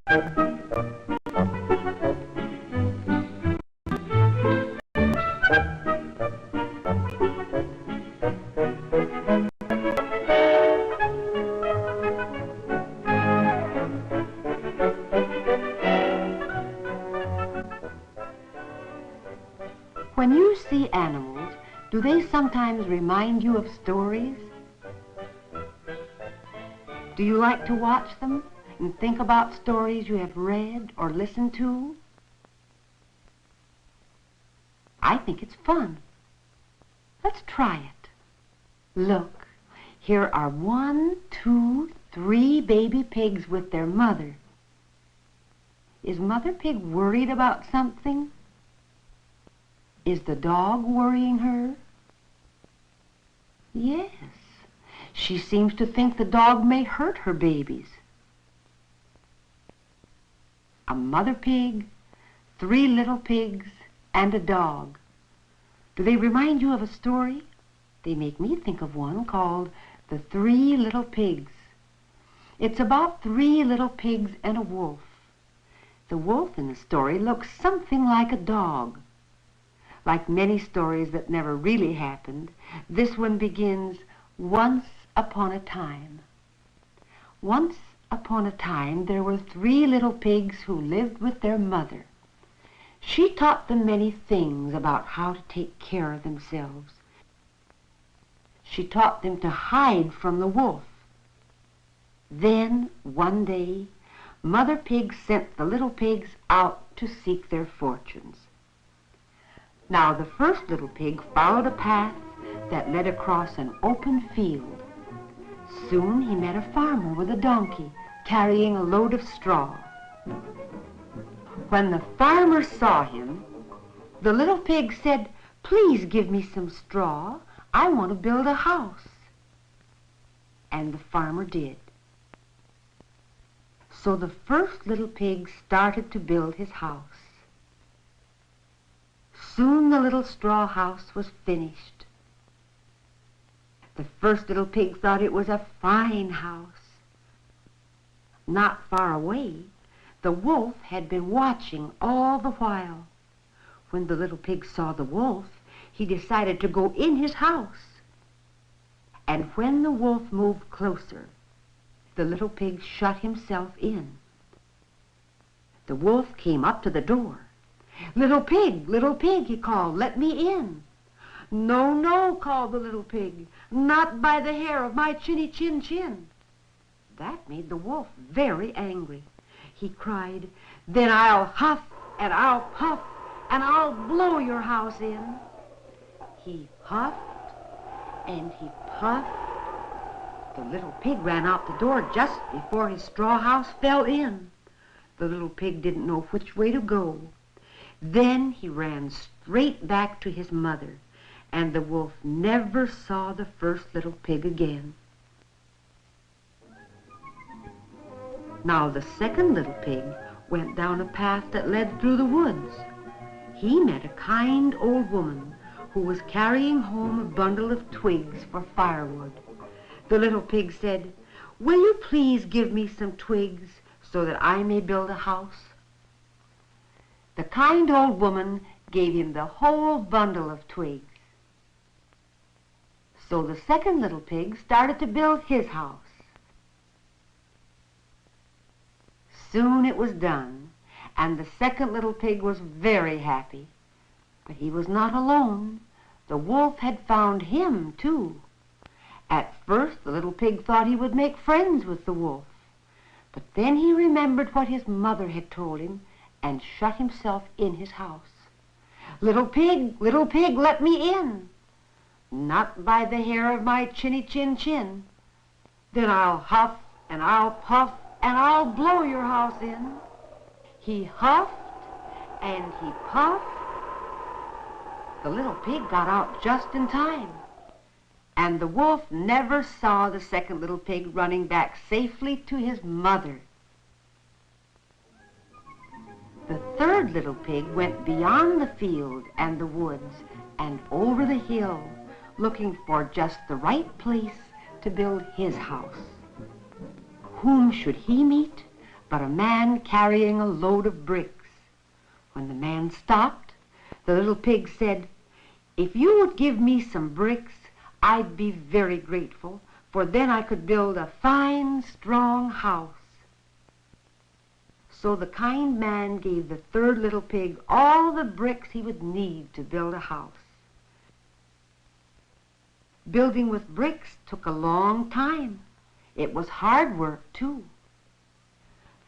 When you see animals, do they sometimes remind you of stories? Do you like to watch them and think about stories you have read or listened to? I think it's fun. Let's try it. Look, here are 1, 2, 3 baby pigs with their mother. Is Mother Pig worried about something? Is the dog worrying her? Yes, she seems to think the dog may hurt her babies. A mother pig, 3 little pigs, and a dog. Do they remind you of a story? They make me think of one called The 3 Little Pigs. It's about 3 little pigs and a wolf. The wolf in the story looks something like a dog. Like many stories that never really happened, this one begins, once upon a time. Once upon a time, there were 3 little pigs who lived with their mother. She taught them many things about how to take care of themselves. She taught them to hide from the wolf. Then, one day, Mother Pig sent the little pigs out to seek their fortunes. Now, the first little pig followed a path that led across an open field. Soon he met a farmer with a donkey carrying a load of straw. When the farmer saw him, the little pig said, "Please give me some straw. I want to build a house." And the farmer did. So the first little pig started to build his house. Soon the little straw house was finished. The first little pig thought it was a fine house. Not far away, the wolf had been watching all the while. When the little pig saw the wolf, he decided to go in his house. And when the wolf moved closer, the little pig shut himself in. The wolf came up to the door. Little pig, he called, "let me in." "No, no," called the little pig, "not by the hair of my chinny chin chin." That made the wolf very angry. He cried, "Then I'll huff and I'll puff and I'll blow your house in." He huffed and he puffed. The little pig ran out the door just before his straw house fell in. The little pig didn't know which way to go. Then he ran straight back to his mother, and the wolf never saw the first little pig again. Now the second little pig went down a path that led through the woods. He met a kind old woman who was carrying home a bundle of twigs for firewood. The little pig said, "Will you please give me some twigs so that I may build a house?" The kind old woman gave him the whole bundle of twigs. So the second little pig started to build his house. Soon it was done, and the second little pig was very happy. But he was not alone. The wolf had found him, too. At first, the little pig thought he would make friends with the wolf. But then he remembered what his mother had told him and shut himself in his house. Little pig, let me in." "Not by the hair of my chinny chin chin." "Then I'll huff and I'll puff and I'll blow your house in." He huffed and he puffed. The little pig got out just in time, and the wolf never saw the second little pig running back safely to his mother. The third little pig went beyond the field and the woods and over the hill, looking for just the right place to build his house. Whom should he meet but a man carrying a load of bricks. When the man stopped, the little pig said, "If you would give me some bricks, I'd be very grateful, for then I could build a fine, strong house." So the kind man gave the third little pig all the bricks he would need to build a house. Building with bricks took a long time. It was hard work, too.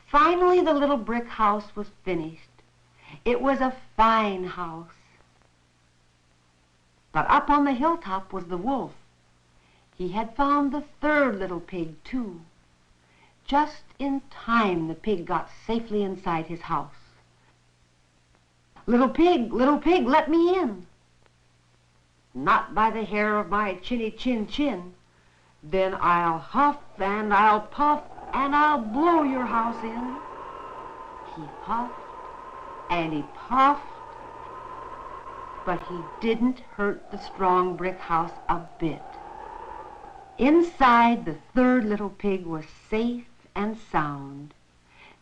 Finally, the little brick house was finished. It was a fine house. But up on the hilltop was the wolf. He had found the third little pig, too. Just in time, the pig got safely inside his house. Little pig, let me in." "Not by the hair of my chinny chin chin. Then I'll huff and I'll puff and I'll blow your house in." He huffed and he puffed, but he didn't hurt the strong brick house a bit. Inside, the third little pig was safe and sound.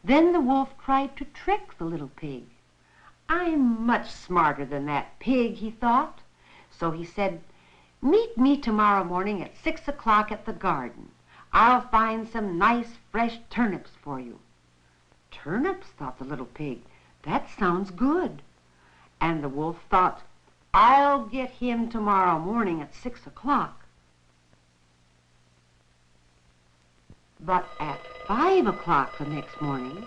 Then the wolf tried to trick the little pig. "I'm much smarter than that pig," he thought. So he said, "Meet me tomorrow morning at 6 o'clock at the garden. I'll find some nice fresh turnips for you." "Turnips," thought the little pig, "that sounds good." And the wolf thought, "I'll get him tomorrow morning at 6 o'clock. But at 5 o'clock the next morning,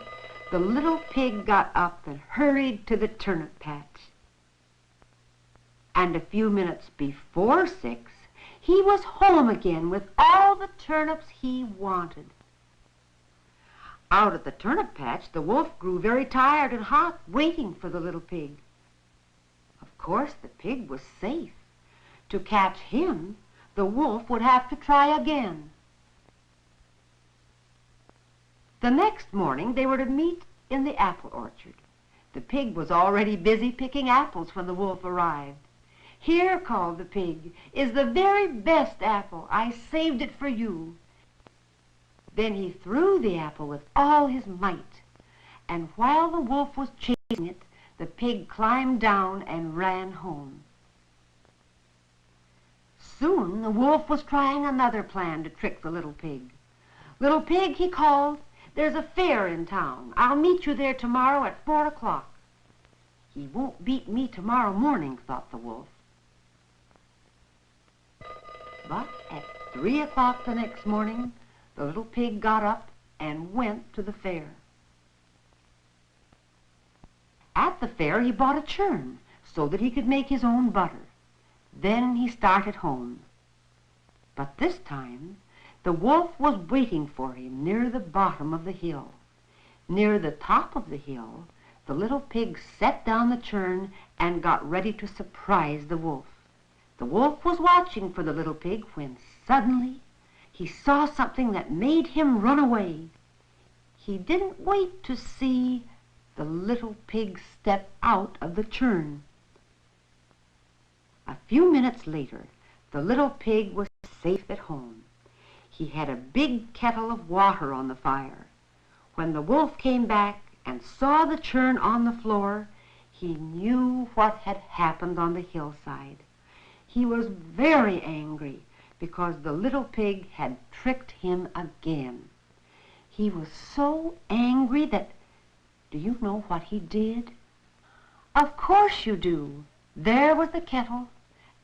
the little pig got up and hurried to the turnip patch. And a few minutes before 6, he was home again with all the turnips he wanted. Out at the turnip patch, the wolf grew very tired and hot, waiting for the little pig. Of course, the pig was safe. To catch him, the wolf would have to try again. The next morning, they were to meet in the apple orchard. The pig was already busy picking apples when the wolf arrived. "Here," called the pig, "is the very best apple. I saved it for you." Then he threw the apple with all his might, and while the wolf was chasing it, the pig climbed down and ran home. Soon the wolf was trying another plan to trick the little pig. "Little pig," he called, "there's a fair in town. I'll meet you there tomorrow at 4 o'clock. "He won't beat me tomorrow morning," thought the wolf. But at 3 o'clock the next morning, the little pig got up and went to the fair. At the fair, he bought a churn so that he could make his own butter. Then he started home. But this time, the wolf was waiting for him near the bottom of the hill. Near the top of the hill, the little pig set down the churn and got ready to surprise the wolf. The wolf was watching for the little pig when suddenly he saw something that made him run away. He didn't wait to see the little pig step out of the churn. A few minutes later, the little pig was safe at home. He had a big kettle of water on the fire. When the wolf came back and saw the churn on the floor, he knew what had happened on the hillside. He was very angry because the little pig had tricked him again. He was so angry that, do you know what he did? Of course you do. There was the kettle,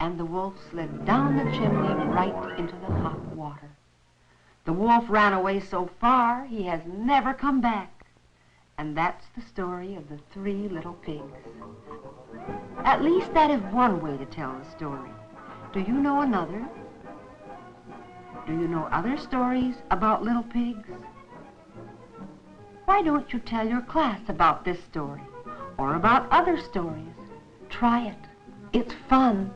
and the wolf slid down the chimney right into the hot water. The wolf ran away so far, he has never come back. And that's the story of the 3 little pigs. At least that is one way to tell the story. Do you know another? Do you know other stories about little pigs? Why don't you tell your class about this story or about other stories? Try it. It's fun.